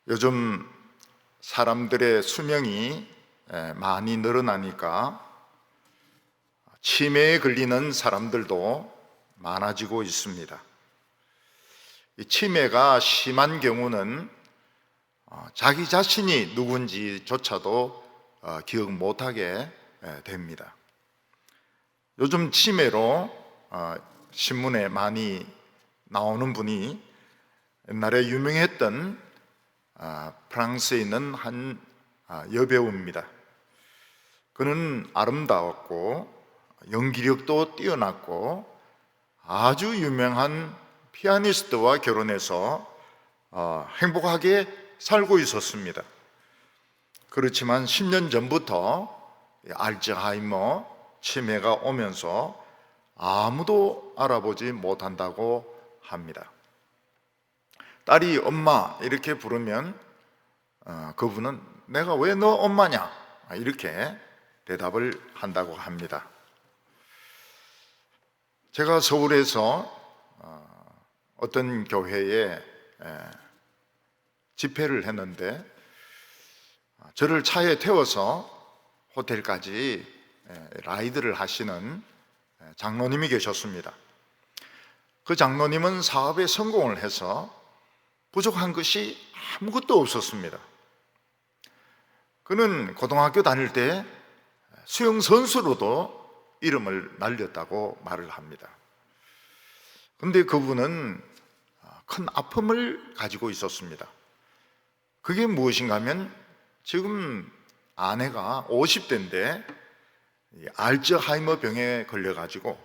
요즘 사람들의 수명이 많이 늘어나니까 치매에 걸리는 사람들도 많아지고 있습니다. 이 치매가 심한 경우는 자기 자신이 누군지조차도 기억 못하게 됩니다. 요즘 치매로 신문에 많이 나오는 분이 옛날에 유명했던 프랑스에 있는 한 여배우입니다. 그는 아름다웠고 연기력도 뛰어났고 아주 유명한 피아니스트와 결혼해서 행복하게 살고 있었습니다. 그렇지만 10년 전부터 알츠하이머 치매가 오면서 아무도 알아보지 못한다고 합니다. 딸이 엄마 이렇게 부르면 그분은 내가 왜 너 엄마냐 이렇게 대답을 한다고 합니다. 제가 서울에서 어떤 교회에 집회를 했는데 저를 차에 태워서 호텔까지 라이드를 하시는 장로님이 계셨습니다. 그 장로님은 사업에 성공을 해서 부족한 것이 아무것도 없었습니다. 그는 고등학교 다닐 때 수영 선수로도 이름을 날렸다고 말을 합니다. 그런데 그분은 큰 아픔을 가지고 있었습니다. 그게 무엇인가 하면 지금 아내가 50대인데 알츠하이머 병에 걸려가지고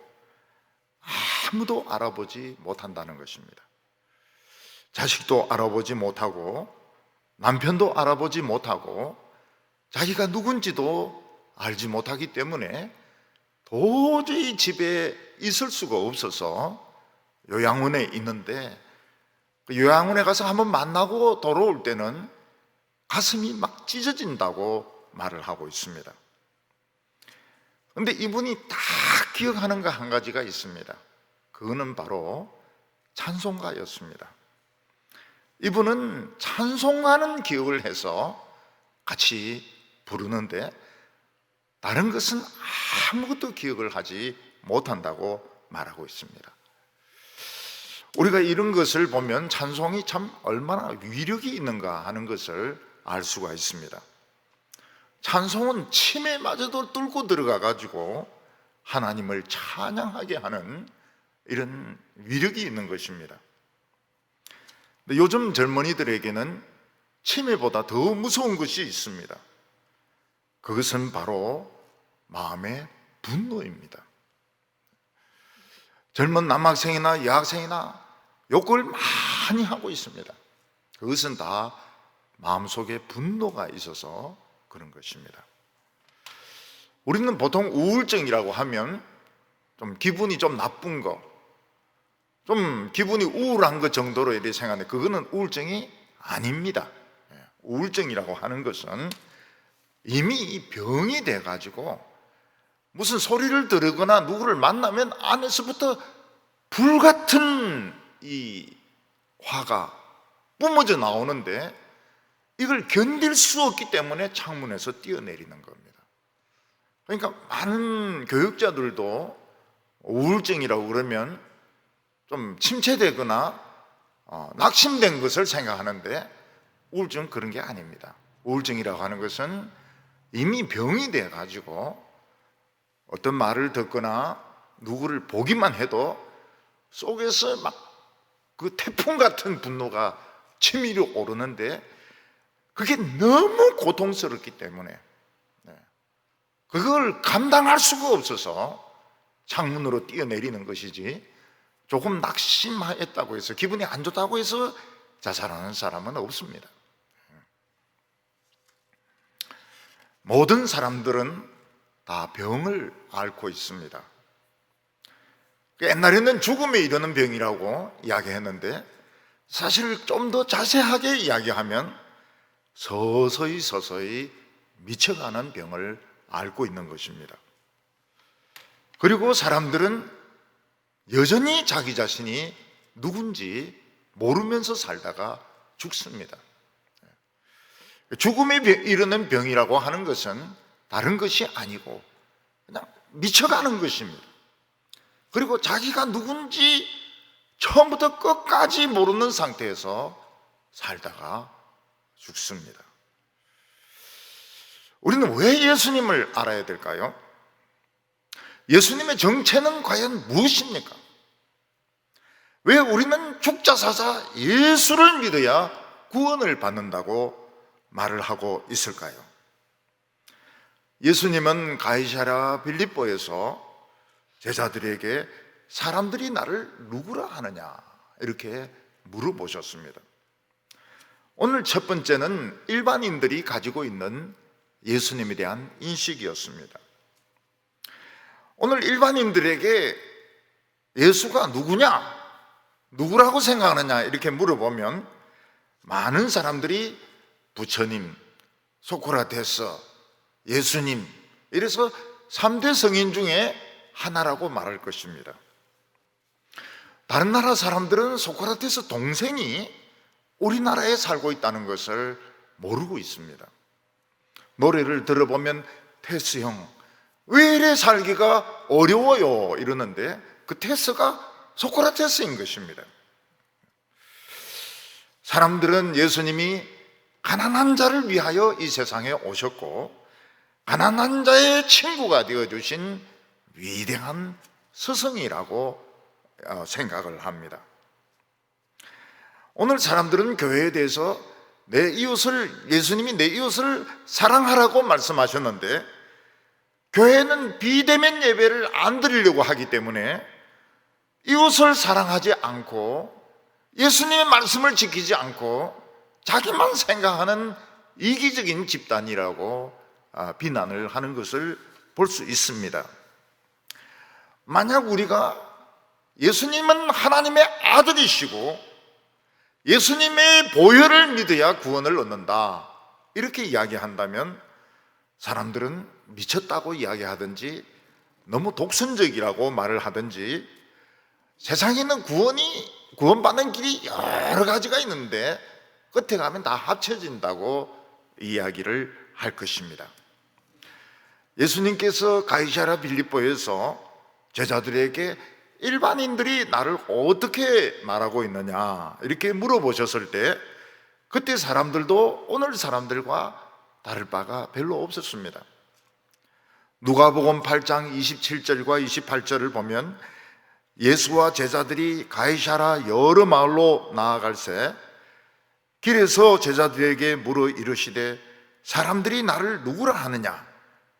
아무도 알아보지 못한다는 것입니다. 자식도 알아보지 못하고 남편도 알아보지 못하고 자기가 누군지도 알지 못하기 때문에 도저히 집에 있을 수가 없어서 요양원에 있는데 그 요양원에 가서 한번 만나고 돌아올 때는 가슴이 막 찢어진다고 말을 하고 있습니다. 그런데 이분이 다 기억하는 거 한 가지가 있습니다. 그거는 바로 찬송가였습니다. 이분은 찬송하는 기억을 해서 같이 부르는데 다른 것은 아무것도 기억을 하지 못한다고 말하고 있습니다. 우리가 이런 것을 보면 찬송이 참 얼마나 위력이 있는가 하는 것을 알 수가 있습니다. 찬송은 치매마저도 뚫고 들어가 가지고 하나님을 찬양하게 하는 이런 위력이 있는 것입니다. 근데 요즘 젊은이들에게는 치매보다 더 무서운 것이 있습니다. 그것은 바로 마음의 분노입니다. 젊은 남학생이나 여학생이나 욕을 많이 하고 있습니다. 그것은 다 마음속에 분노가 있어서 그런 것입니다. 우리는 보통 우울증이라고 하면 좀 기분이 좀 나쁜 거, 좀 기분이 우울한 것 정도로 이렇게 생각하는데 그거는 우울증이 아닙니다. 우울증이라고 하는 것은 이미 병이 돼가지고 무슨 소리를 들으거나 누구를 만나면 안에서부터 불같은 이 화가 뿜어져 나오는데 이걸 견딜 수 없기 때문에 창문에서 뛰어내리는 겁니다. 그러니까 많은 교육자들도 우울증이라고 그러면 좀 침체되거나 낙심된 것을 생각하는데 우울증은 그런 게 아닙니다. 우울증이라고 하는 것은 이미 병이 돼가지고 어떤 말을 듣거나 누구를 보기만 해도 속에서 막 그 태풍 같은 분노가 치밀어 오르는데 그게 너무 고통스럽기 때문에 그걸 감당할 수가 없어서 창문으로 뛰어내리는 것이지 조금 낙심했다고 해서 기분이 안 좋다고 해서 자살하는 사람은 없습니다. 모든 사람들은 다 병을 앓고 있습니다. 옛날에는 죽음에 이르는 병이라고 이야기했는데 사실 좀 더 자세하게 이야기하면 서서히 미쳐가는 병을 앓고 있는 것입니다. 그리고 사람들은 여전히 자기 자신이 누군지 모르면서 살다가 죽습니다. 죽음에 이르는 병이라고 하는 것은 다른 것이 아니고 그냥 미쳐가는 것입니다. 그리고 자기가 누군지 처음부터 끝까지 모르는 상태에서 살다가 죽습니다. 우리는 왜 예수님을 알아야 될까요? 예수님의 정체는 과연 무엇입니까? 왜 우리는 죽자 사자 예수를 믿어야 구원을 받는다고 말을 하고 있을까요? 예수님은 가이사랴 빌립보에서 제자들에게 사람들이 나를 누구라 하느냐 이렇게 물어보셨습니다. 오늘 첫 번째는 일반인들이 가지고 있는 예수님에 대한 인식이었습니다. 오늘 일반인들에게 예수가 누구냐? 누구라고 생각하느냐? 이렇게 물어보면 많은 사람들이 부처님, 소크라테스, 예수님 이래서 3대 성인 중에 하나라고 말할 것입니다. 다른 나라 사람들은 소크라테스 동생이 우리나라에 살고 있다는 것을 모르고 있습니다. 노래를 들어보면 테스 형, 왜 이래 살기가 어려워요 이러는데 그 테스가 소크라테스인 것입니다. 사람들은 예수님이 가난한 자를 위하여 이 세상에 오셨고 가난한 자의 친구가 되어주신 위대한 스승이라고 생각을 합니다. 오늘 사람들은 교회에 대해서 예수님이 내 이웃을 사랑하라고 말씀하셨는데 교회는 비대면 예배를 안 드리려고 하기 때문에 이웃을 사랑하지 않고 예수님의 말씀을 지키지 않고 자기만 생각하는 이기적인 집단이라고 비난을 하는 것을 볼 수 있습니다. 만약 우리가 예수님은 하나님의 아들이시고 예수님의 보혈을 믿어야 구원을 얻는다 이렇게 이야기한다면 사람들은 미쳤다고 이야기하든지 너무 독선적이라고 말을 하든지 세상에는 구원받는 길이 여러 가지가 있는데 끝에 가면 다 합쳐진다고 이야기를 할 것입니다. 예수님께서 가이사랴 빌립보에서 제자들에게 일반인들이 나를 어떻게 말하고 있느냐 이렇게 물어보셨을 때 그때 사람들도 오늘 사람들과 다를 바가 별로 없었습니다. 누가복음 8장 27절과 28절을 보면 예수와 제자들이 가이사랴 여러 마을로 나아갈새 길에서 제자들에게 물어 이르시되 사람들이 나를 누구라 하느냐?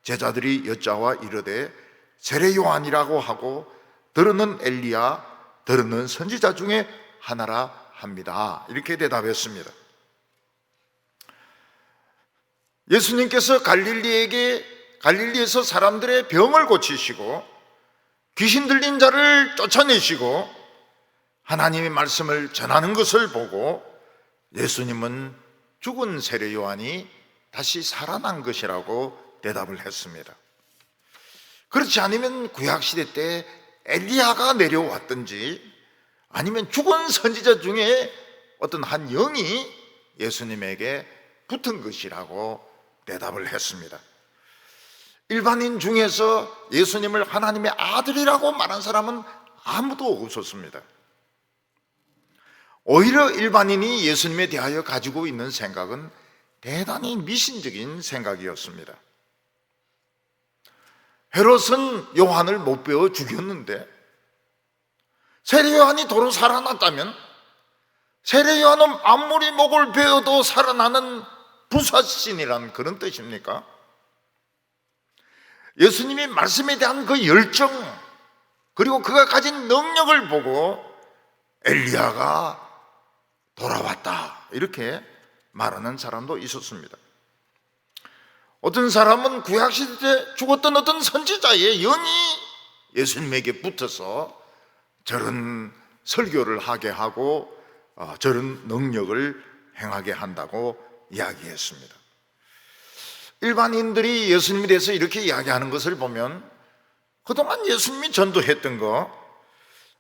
제자들이 여짜와 이르되 세례 요한이라고 하고 들으는 엘리야, 들으는 선지자 중에 하나라 합니다. 이렇게 대답했습니다. 예수님께서 갈릴리에서 사람들의 병을 고치시고 귀신 들린 자를 쫓아내시고 하나님의 말씀을 전하는 것을 보고 예수님은 죽은 세례 요한이 다시 살아난 것이라고 대답을 했습니다. 그렇지 않으면 구약시대 때 엘리야가 내려왔든지 아니면 죽은 선지자 중에 어떤 한 영이 예수님에게 붙은 것이라고 대답을 했습니다. 일반인 중에서 예수님을 하나님의 아들이라고 말한 사람은 아무도 없었습니다. 오히려 일반인이 예수님에 대하여 가지고 있는 생각은 대단히 미신적인 생각이었습니다. 헤롯은 요한을 못 베어 죽였는데 세례 요한이 도로 살아났다면 세례 요한은 아무리 목을 베어도 살아나는 부사신이라는 그런 뜻입니까? 예수님이 말씀에 대한 그 열정 그리고 그가 가진 능력을 보고 엘리야가 돌아왔다 이렇게 말하는 사람도 있었습니다. 어떤 사람은 구약시대 때 죽었던 어떤 선지자의 영이 예수님에게 붙어서 저런 설교를 하게 하고 저런 능력을 행하게 한다고 이야기했습니다. 일반인들이 예수님에 대해서 이렇게 이야기하는 것을 보면 그동안 예수님이 전도했던 거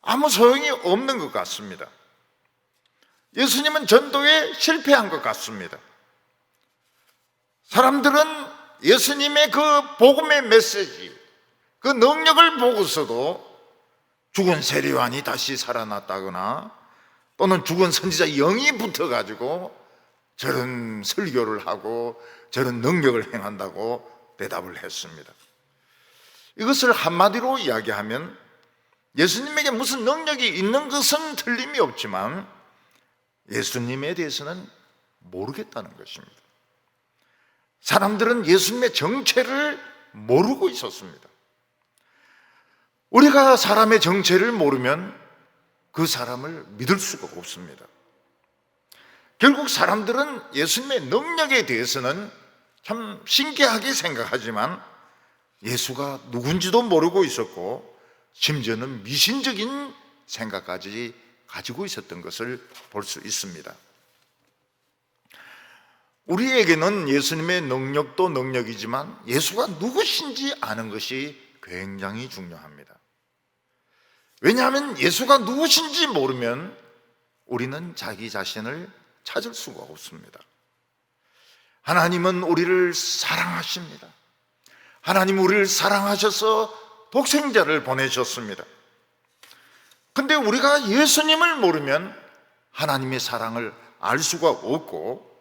아무 소용이 없는 것 같습니다. 예수님은 전도에 실패한 것 같습니다. 사람들은 예수님의 그 복음의 메시지, 그 능력을 보고서도 죽은 세리요한이 다시 살아났다거나 또는 죽은 선지자 영이 붙어가지고 저런 설교를 하고 저런 능력을 행한다고 대답을 했습니다. 이것을 한마디로 이야기하면 예수님에게 무슨 능력이 있는 것은 틀림이 없지만 예수님에 대해서는 모르겠다는 것입니다. 사람들은 예수님의 정체를 모르고 있었습니다. 우리가 사람의 정체를 모르면 그 사람을 믿을 수가 없습니다. 결국 사람들은 예수님의 능력에 대해서는 참 신기하게 생각하지만 예수가 누군지도 모르고 있었고 심지어는 미신적인 생각까지 가지고 있었던 것을 볼 수 있습니다. 우리에게는 예수님의 능력도 능력이지만 예수가 누구신지 아는 것이 굉장히 중요합니다. 왜냐하면 예수가 누구신지 모르면 우리는 자기 자신을 찾을 수가 없습니다. 하나님은 우리를 사랑하십니다. 하나님 우리를 사랑하셔서 독생자를 보내셨습니다. 근데 우리가 예수님을 모르면 하나님의 사랑을 알 수가 없고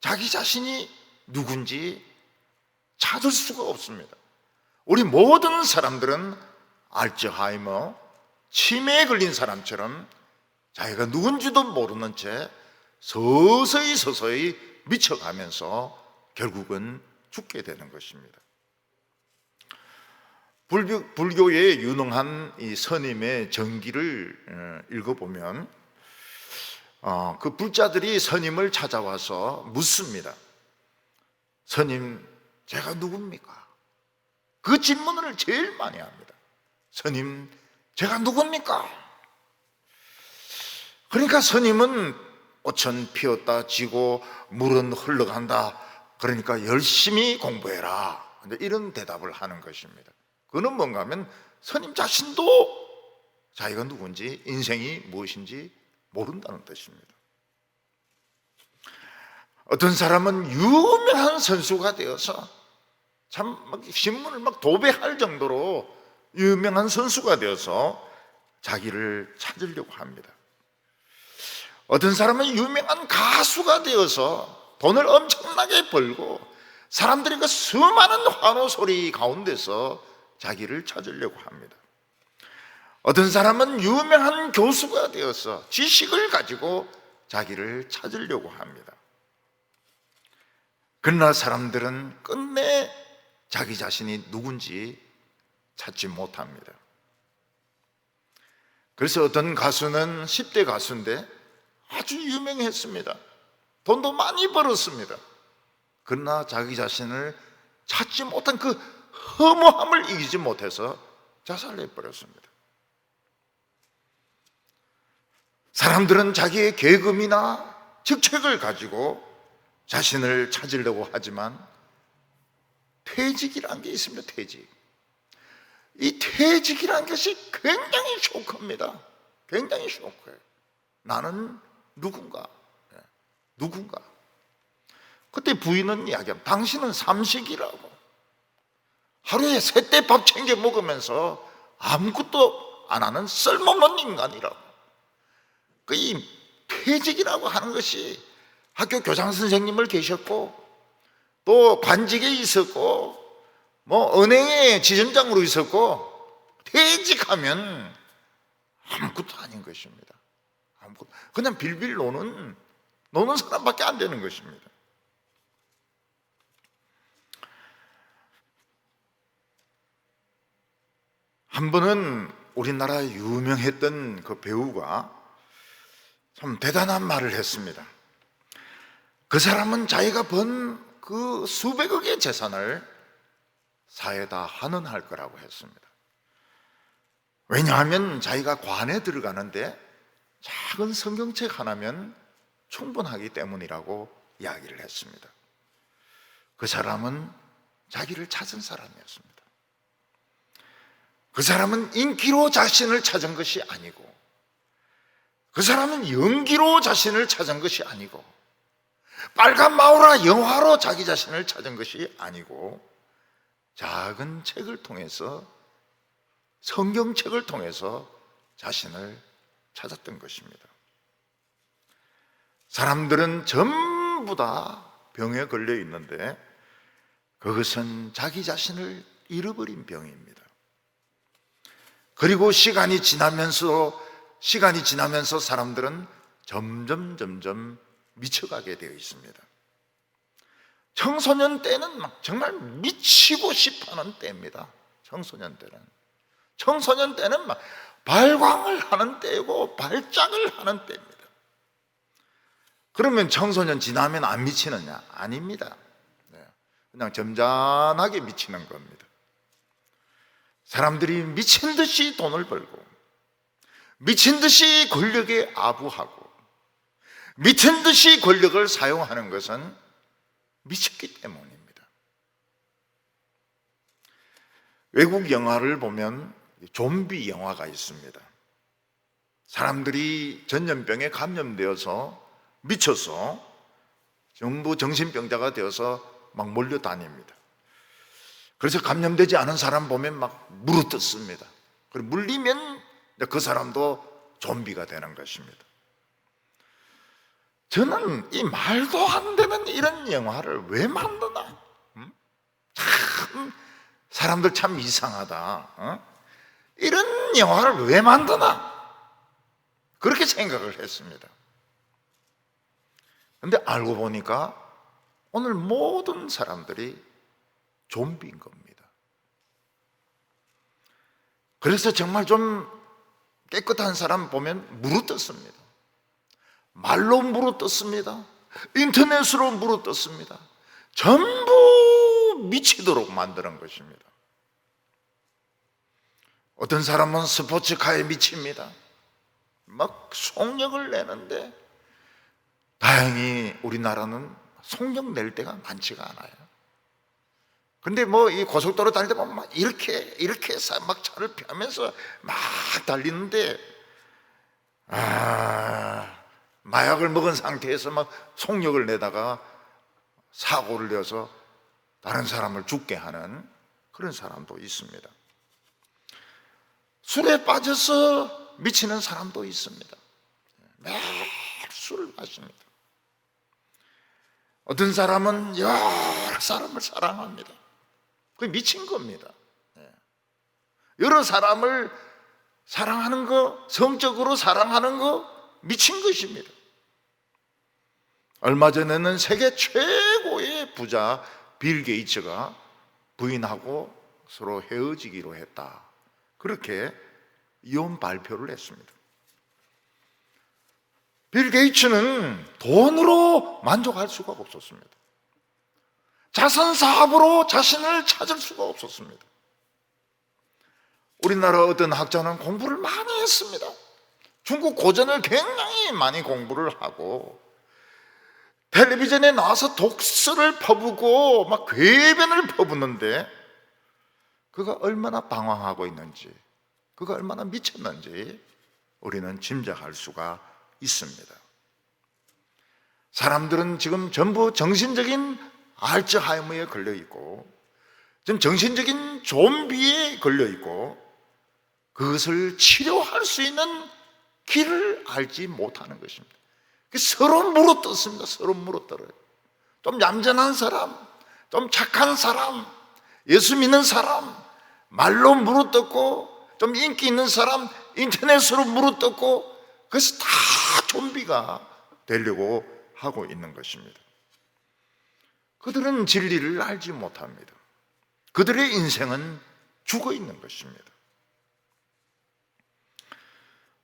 자기 자신이 누군지 찾을 수가 없습니다. 우리 모든 사람들은 알츠하이머, 치매에 걸린 사람처럼 자기가 누군지도 모르는 채 서서히 미쳐가면서 결국은 죽게 되는 것입니다. 불교의 유능한 이 스님의 전기를 읽어보면 그 불자들이 스님을 찾아와서 묻습니다. 스님, 제가 누굽니까? 그 질문을 제일 많이 합니다. 스님, 제가 누굽니까? 그러니까 스님은 꽃은 피었다 지고 물은 흘러간다. 그러니까 열심히 공부해라. 이런 대답을 하는 것입니다. 그는 뭔가 하면 스님 자신도 자기가 누군지 인생이 무엇인지 모른다는 뜻입니다. 어떤 사람은 유명한 선수가 되어서 참 신문을 막 도배할 정도로 유명한 선수가 되어서 자기를 찾으려고 합니다. 어떤 사람은 유명한 가수가 되어서 돈을 엄청나게 벌고 사람들이 그 수많은 환호 소리 가운데서 자기를 찾으려고 합니다. 어떤 사람은 유명한 교수가 되어서 지식을 가지고 자기를 찾으려고 합니다. 그러나 사람들은 끝내 자기 자신이 누군지 찾지 못합니다. 그래서 어떤 가수는 10대 가수인데 아주 유명했습니다. 돈도 많이 벌었습니다. 그러나 자기 자신을 찾지 못한 그 허무함을 이기지 못해서 자살해버렸습니다. 사람들은 자기의 계급이나 직책을 가지고 자신을 찾으려고 하지만 퇴직이라는 게 있습니다. 퇴직. 이 퇴직이라는 것이 굉장히 쇼크입니다. 굉장히 쇼크해요. 나는 누군가. 누군가. 그때 부인은 이야기합니다. 당신은 삼식이라고. 하루에 3대 밥 챙겨 먹으면서 아무것도 안 하는 쓸모없는 인간이라고. 이 퇴직이라고 하는 것이 학교 교장 선생님을 계셨고 또 관직에 있었고 뭐 은행의 지점장으로 있었고 퇴직하면 아무것도 아닌 것입니다. 아무것도. 그냥 빌빌 노는 사람밖에 안 되는 것입니다. 한 번은 우리나라 유명했던 그 배우가 참 대단한 말을 했습니다. 그 사람은 자기가 번 그 수백억의 재산을 사회에다 환원할 거라고 했습니다. 왜냐하면 자기가 관에 들어가는데 작은 성경책 하나면 충분하기 때문이라고 이야기를 했습니다. 그 사람은 자기를 찾은 사람이었습니다. 그 사람은 인기로 자신을 찾은 것이 아니고 그 사람은 연기로 자신을 찾은 것이 아니고 빨간 마우라 영화로 자기 자신을 찾은 것이 아니고 작은 책을 통해서, 성경책을 통해서 자신을 찾았던 것입니다. 사람들은 전부 다 병에 걸려 있는데 그것은 자기 자신을 잃어버린 병입니다. 그리고 시간이 지나면서 사람들은 점점 미쳐가게 되어 있습니다. 청소년 때는 막 정말 미치고 싶어하는 때입니다. 청소년 때는 막 발광을 하는 때고 발작을 하는 때입니다. 그러면 청소년 지나면 안 미치느냐? 아닙니다. 그냥 점잖하게 미치는 겁니다. 사람들이 미친 듯이 돈을 벌고, 미친 듯이 권력에 아부하고, 미친 듯이 권력을 사용하는 것은 미쳤기 때문입니다. 외국 영화를 보면 좀비 영화가 있습니다. 사람들이 전염병에 감염되어서 미쳐서 전부 정신병자가 되어서 막 몰려다닙니다. 그래서 감염되지 않은 사람 보면 막 물어뜯습니다. 그리고 물리면 그 사람도 좀비가 되는 것입니다. 저는 이 말도 안 되는 이런 영화를 왜 만드나? 참 사람들 참 이상하다. 이런 영화를 왜 만드나? 그렇게 생각을 했습니다. 그런데 알고 보니까 오늘 모든 사람들이 좀비인 겁니다. 그래서 정말 좀 깨끗한 사람 보면 물어뜯습니다. 말로 물어뜯습니다. 인터넷으로 물어뜯습니다. 전부 미치도록 만드는 것입니다. 어떤 사람은 스포츠카에 미칩니다. 막 속력을 내는데 다행히 우리나라는 속력 낼 때가 많지가 않아요. 근데 뭐 이 고속도로 달릴 때 보면 막 이렇게 해서 막 차를 펴면서 막 달리는데, 마약을 먹은 상태에서 막 속력을 내다가 사고를 내서 다른 사람을 죽게 하는 그런 사람도 있습니다. 술에 빠져서 미치는 사람도 있습니다. 매일 술을 마십니다. 어떤 사람은 여러 사람을 사랑합니다. 그게 미친 겁니다. 여러 사람을 사랑하는 거, 성적으로 사랑하는 거 미친 것입니다. 얼마 전에는 세계 최고의 부자 빌 게이츠가 부인하고 서로 헤어지기로 했다. 그렇게 이혼 발표를 했습니다. 빌 게이츠는 돈으로 만족할 수가 없었습니다. 자선 사업으로 자신을 찾을 수가 없었습니다. 우리나라 어떤 학자는 공부를 많이 했습니다. 중국 고전을 굉장히 많이 공부를 하고 텔레비전에 나와서 독서를 퍼붓고 막 궤변을 퍼붓는데 그가 얼마나 방황하고 있는지, 그가 얼마나 미쳤는지 우리는 짐작할 수가 있습니다. 사람들은 지금 전부 정신적인 알츠하이머에 걸려 있고, 지금 정신적인 좀비에 걸려 있고, 그것을 치료할 수 있는 길을 알지 못하는 것입니다. 서로 물어뜯습니다. 서로 물어뜯어요. 좀 얌전한 사람, 좀 착한 사람, 예수 믿는 사람, 말로 물어뜯고, 좀 인기 있는 사람, 인터넷으로 물어뜯고, 그래서 다 좀비가 되려고 하고 있는 것입니다. 그들은 진리를 알지 못합니다. 그들의 인생은 죽어 있는 것입니다.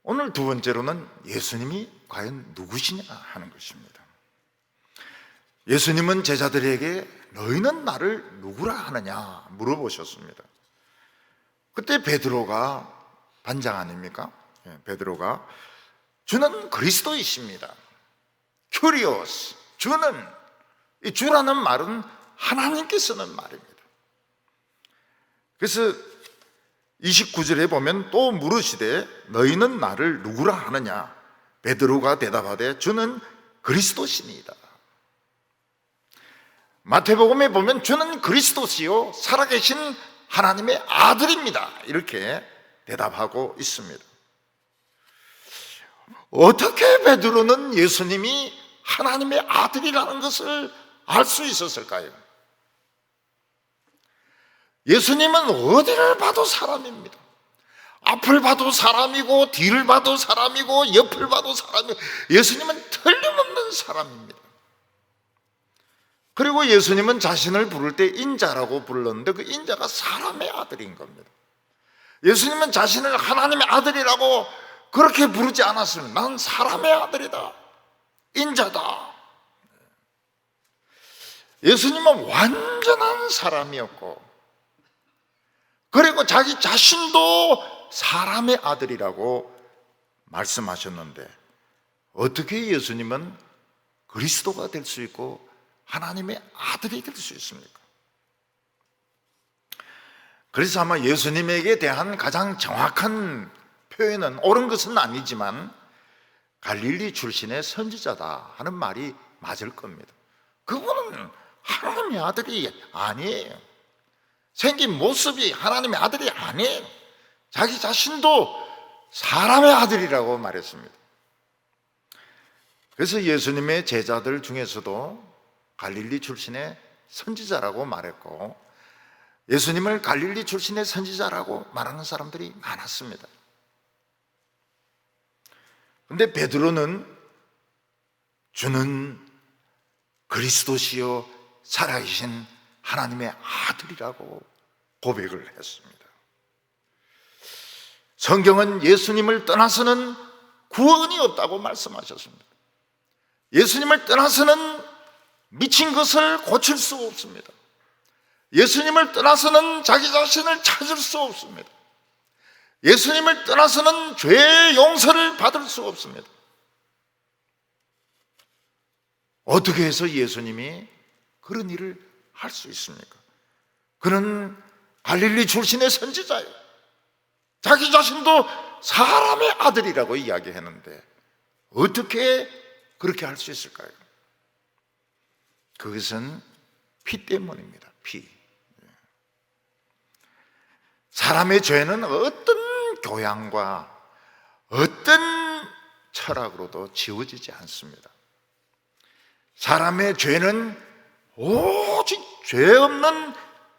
오늘 두 번째로는 예수님이 과연 누구시냐 하는 것입니다. 예수님은 제자들에게 너희는 나를 누구라 하느냐 물어보셨습니다. 그때 베드로가 반장 아닙니까? 베드로가 주는 그리스도이십니다. 큐리오스, 주는, 이 주라는 말은 하나님께 쓰는 말입니다. 그래서 29절에 보면 또 물으시되 너희는 나를 누구라 하느냐? 베드로가 대답하되 주는 그리스도시니이다. 마태복음에 보면 주는 그리스도시요 살아계신 하나님의 아들입니다, 이렇게 대답하고 있습니다. 어떻게 베드로는 예수님이 하나님의 아들이라는 것을 알 수 있었을까요? 예수님은 어디를 봐도 사람입니다. 앞을 봐도 사람이고 뒤를 봐도 사람이고 옆을 봐도 사람이고, 예수님은 틀림없는 사람입니다. 그리고 예수님은 자신을 부를 때 인자라고 불렀는데 그 인자가 사람의 아들인 겁니다. 예수님은 자신을 하나님의 아들이라고 그렇게 부르지 않았습니다. 나는 사람의 아들이다, 인자다. 예수님은 완전한 사람이었고, 그리고 자기 자신도 사람의 아들이라고 말씀하셨는데, 어떻게 예수님은 그리스도가 될 수 있고 하나님의 아들이 될 수 있습니까? 그래서 아마 예수님에게 대한 가장 정확한 표현은, 옳은 것은 아니지만 갈릴리 출신의 선지자다 하는 말이 맞을 겁니다. 그분은 하나님의 아들이 아니에요. 생긴 모습이 하나님의 아들이 아니에요. 자기 자신도 사람의 아들이라고 말했습니다. 그래서 예수님의 제자들 중에서도 갈릴리 출신의 선지자라고 말했고, 예수님을 갈릴리 출신의 선지자라고 말하는 사람들이 많았습니다. 그런데 베드로는 주는 그리스도시요 살아계신 하나님의 아들이라고 고백을 했습니다. 성경은 예수님을 떠나서는 구원이 없다고 말씀하셨습니다. 예수님을 떠나서는 미친 것을 고칠 수 없습니다. 예수님을 떠나서는 자기 자신을 찾을 수 없습니다. 예수님을 떠나서는 죄의 용서를 받을 수 없습니다. 어떻게 해서 예수님이 그런 일을 할 수 있습니까? 그는 갈릴리 출신의 선지자예요. 자기 자신도 사람의 아들이라고 이야기했는데 어떻게 그렇게 할 수 있을까요? 그것은 피 때문입니다. 피. 사람의 죄는 어떤 교양과 어떤 철학으로도 지워지지 않습니다. 사람의 죄는 오직 죄 없는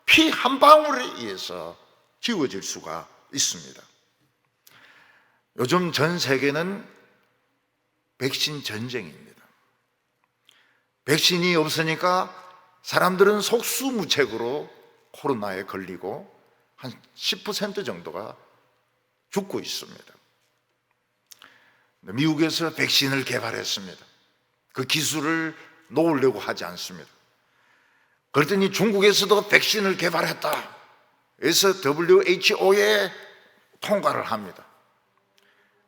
피 한 방울에 의해서 지워질 수가 있습니다. 요즘 전 세계는 백신 전쟁입니다. 백신이 없으니까 사람들은 속수무책으로 코로나에 걸리고 한 10% 정도가 죽고 있습니다. 미국에서 백신을 개발했습니다. 그 기술을 놓으려고 하지 않습니다. 그랬더니 중국에서도 백신을 개발했다 그래서 WHO에 통과를 합니다.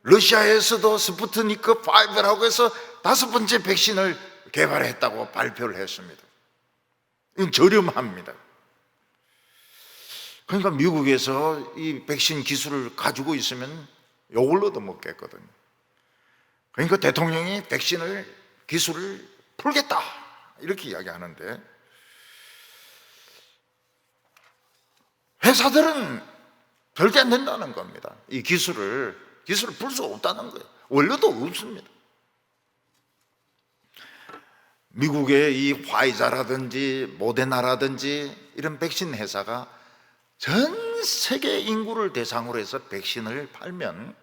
러시아에서도 스푸트니크 5라고 해서 5번째 백신을 개발했다고 발표를 했습니다. 이건 저렴합니다. 그러니까 미국에서 이 백신 기술을 가지고 있으면 욕을 얻어먹겠거든요. 그러니까 대통령이 백신을 기술을 풀겠다 이렇게 이야기하는데, 회사들은 절대 안 된다는 겁니다. 이 기술을 풀 수 없다는 거예요. 원료도 없습니다. 미국의 이 화이자라든지 모데나라든지 이런 백신 회사가 전 세계 인구를 대상으로 해서 백신을 팔면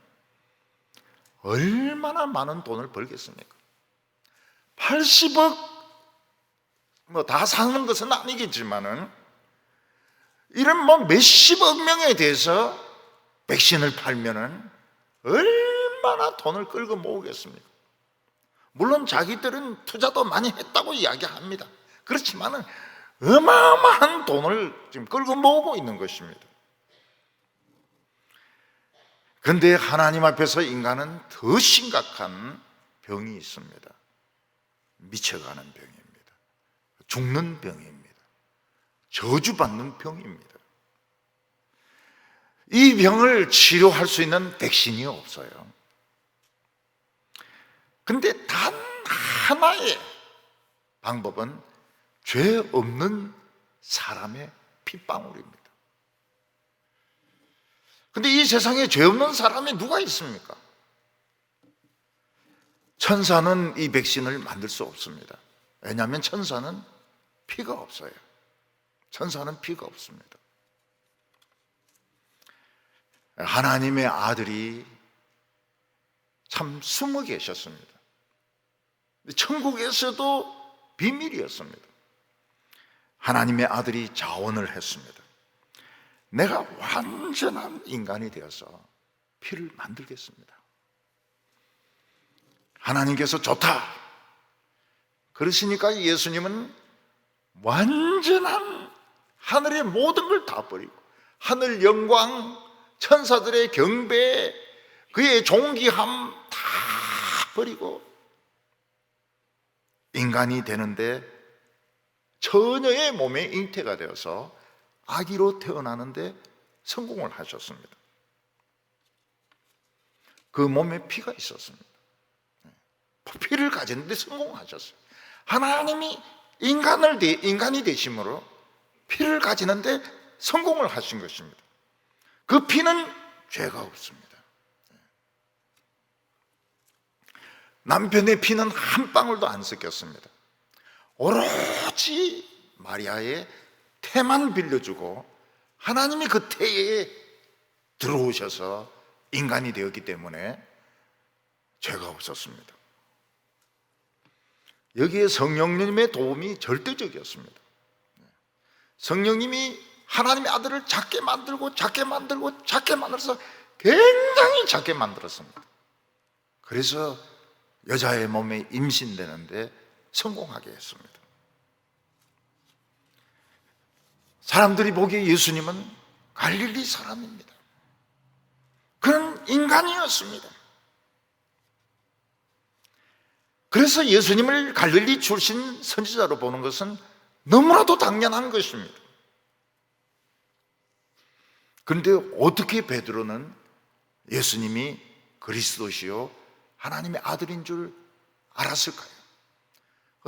얼마나 많은 돈을 벌겠습니까? 80억, 뭐 다 사는 것은 아니겠지만은 이런 뭐 몇십억 명에 대해서 백신을 팔면은 얼마나 돈을 끌고 모으겠습니까? 물론 자기들은 투자도 많이 했다고 이야기합니다. 그렇지만은 어마어마한 돈을 지금 끌고 모으고 있는 것입니다. 그런데 하나님 앞에서 인간은 더 심각한 병이 있습니다. 미쳐가는 병입니다. 죽는 병입니다. 저주받는 병입니다. 이 병을 치료할 수 있는 백신이 없어요. 그런데 단 하나의 방법은 죄 없는 사람의 핏방울입니다. 근데 이 세상에 죄 없는 사람이 누가 있습니까? 천사는 이 백신을 만들 수 없습니다. 왜냐하면 천사는 피가 없어요. 천사는 피가 없습니다. 하나님의 아들이 참 숨어 계셨습니다. 천국에서도 비밀이었습니다. 하나님의 아들이 자원을 했습니다. 내가 완전한 인간이 되어서 피를 만들겠습니다. 하나님께서 좋다 그러시니까 예수님은 완전한 하늘의 모든 걸 다 버리고 하늘 영광, 천사들의 경배, 그의 존귀함 다 버리고 인간이 되는데 처녀의 몸에 잉태가 되어서 아기로 태어나는데 성공을 하셨습니다. 그 몸에 피가 있었습니다. 피를 가졌는데 성공하셨어요. 하나님이 인간이 되심으로 피를 가지는데 성공을 하신 것입니다. 그 피는 죄가 없습니다. 남편의 피는 한 방울도 안 섞였습니다. 오로지 마리아의 태만 빌려주고 하나님이 그 태에 들어오셔서 인간이 되었기 때문에 죄가 없었습니다. 여기에 성령님의 도움이 절대적이었습니다. 성령님이 하나님의 아들을 작게 만들고 작게 만들고 작게 만들어서 굉장히 작게 만들었습니다. 그래서 여자의 몸에 임신되는데 성공하게 했습니다. 사람들이 보기에 예수님은 갈릴리 사람입니다. 그는 인간이었습니다. 그래서 예수님을 갈릴리 출신 선지자로 보는 것은 너무나도 당연한 것입니다. 그런데 어떻게 베드로는 예수님이 그리스도시요 하나님의 아들인 줄 알았을까요?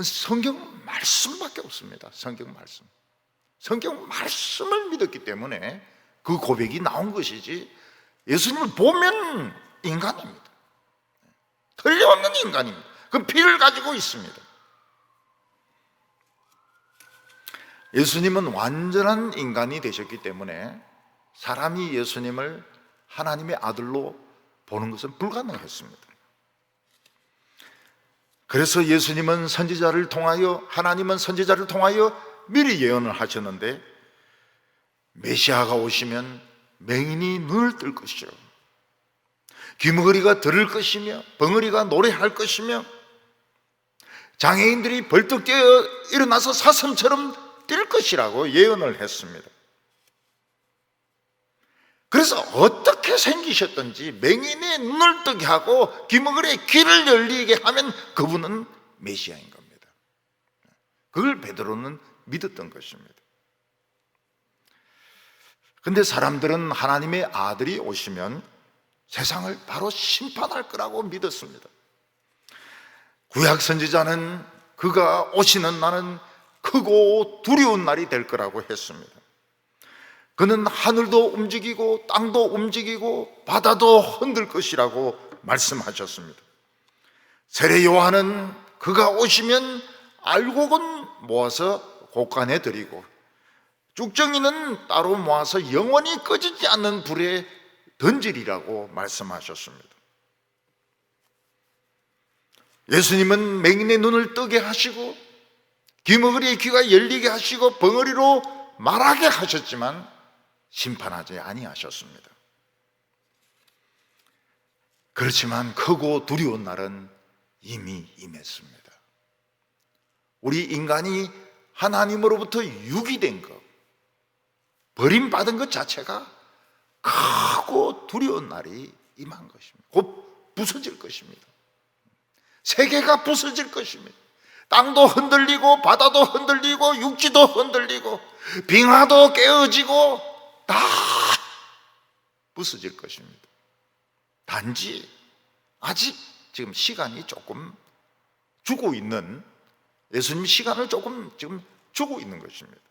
성경 말씀밖에 없습니다. 성경 말씀을 믿었기 때문에 그 고백이 나온 것이지, 예수님을 보면 인간입니다. 틀림없는 인간입니다. 그 피를 가지고 있습니다. 예수님은 완전한 인간이 되셨기 때문에 사람이 예수님을 하나님의 아들로 보는 것은 불가능했습니다. 그래서 예수님은 선지자를 통하여, 하나님은 선지자를 통하여 미리 예언을 하셨는데, 메시아가 오시면 맹인이 눈을 뜰 것이요, 귀머거리가 들을 것이며 벙어리가 노래할 것이며 장애인들이 벌떡 뛰어 일어나서 사슴처럼 뛸 것이라고 예언을 했습니다. 그래서 어떻게 생기셨든지 맹인의 눈을 뜨게 하고 귀머거리의 귀를 열리게 하면 그분은 메시아인 겁니다. 그걸 베드로는 믿었던 것입니다. 그런데 사람들은 하나님의 아들이 오시면 세상을 바로 심판할 거라고 믿었습니다. 구약 선지자는 그가 오시는 날은 크고 두려운 날이 될 거라고 했습니다. 그는 하늘도 움직이고 땅도 움직이고 바다도 흔들 것이라고 말씀하셨습니다. 세례 요한은 그가 오시면 알곡은 모아서 곳간에 드리고 쭉정이는 따로 모아서 영원히 꺼지지 않는 불에 던지리라고 말씀하셨습니다. 예수님은 맹인의 눈을 뜨게 하시고 귀머거리의 귀가 열리게 하시고 벙어리로 말하게 하셨지만 심판하지 아니하셨습니다. 그렇지만 크고 두려운 날은 이미 임했습니다. 우리 인간이 하나님으로부터 유기된 것, 버림받은 것 자체가 크고 두려운 날이 임한 것입니다. 곧 부서질 것입니다. 세계가 부서질 것입니다. 땅도 흔들리고 바다도 흔들리고 육지도 흔들리고 빙하도 깨어지고 다 부서질 것입니다. 단지 아직 지금 시간이 조금 주고 있는, 예수님 시간을 조금 지금 주고 있는 것입니다.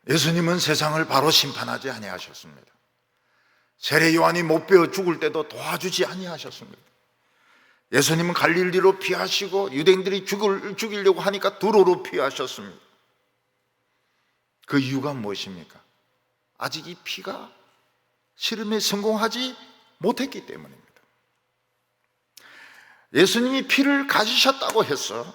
예수님은 세상을 바로 심판하지 아니하셨습니다. 세례 요한이 못 배워 죽을 때도 도와주지 아니하셨습니다. 예수님은 갈릴리로 피하시고 유대인들이 죽이려고 하니까 두로로 피하셨습니다. 그 이유가 무엇입니까? 아직 이 피가 실험에 성공하지 못했기 때문입니다. 예수님이 피를 가지셨다고 해서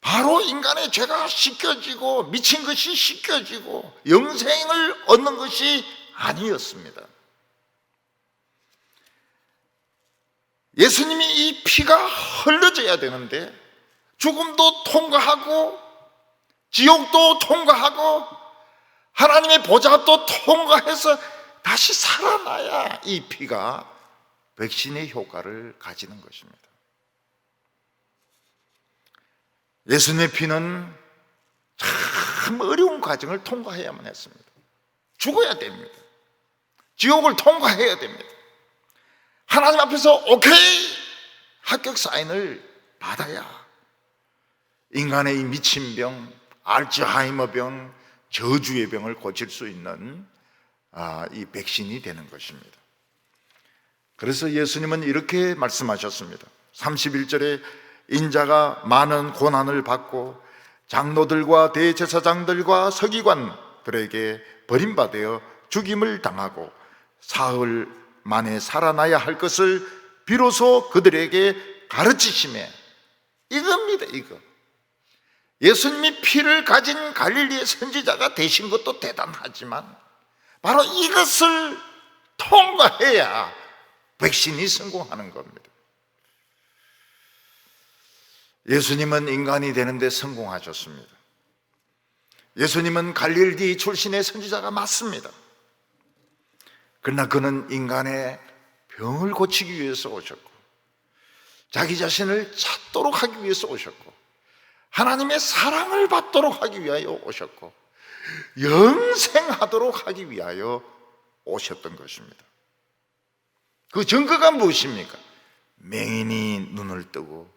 바로 인간의 죄가 씻겨지고 미친 것이 씻겨지고 영생을 얻는 것이 아니었습니다. 예수님이 이 피가 흘러져야 되는데 죽음도 통과하고 지옥도 통과하고 하나님의 보좌 앞도 통과해서 다시 살아나야 이 피가 백신의 효과를 가지는 것입니다. 예수님의 피는 참 어려운 과정을 통과해야만 했습니다. 죽어야 됩니다. 지옥을 통과해야 됩니다. 하나님 앞에서 오케이 합격 사인을 받아야 인간의 이 미친병, 알츠하이머병, 저주의 병을 고칠 수 있는 이 백신이 되는 것입니다. 그래서 예수님은 이렇게 말씀하셨습니다. 31절에 인자가 많은 고난을 받고 장로들과 대제사장들과 서기관들에게 버림받아 죽임을 당하고 사흘 만에 살아나야 할 것을 비로소 그들에게 가르치시매, 이겁니다. 이거 예수님이 피를 가진 갈릴리의 선지자가 되신 것도 대단하지만 바로 이것을 통과해야 백신이 성공하는 겁니다. 예수님은 인간이 되는데 성공하셨습니다. 예수님은 갈릴리 출신의 선지자가 맞습니다. 그러나 그는 인간의 병을 고치기 위해서 오셨고 자기 자신을 찾도록 하기 위해서 오셨고 하나님의 사랑을 받도록 하기 위하여 오셨고 영생하도록 하기 위하여 오셨던 것입니다. 그 증거가 무엇입니까? 맹인이 눈을 뜨고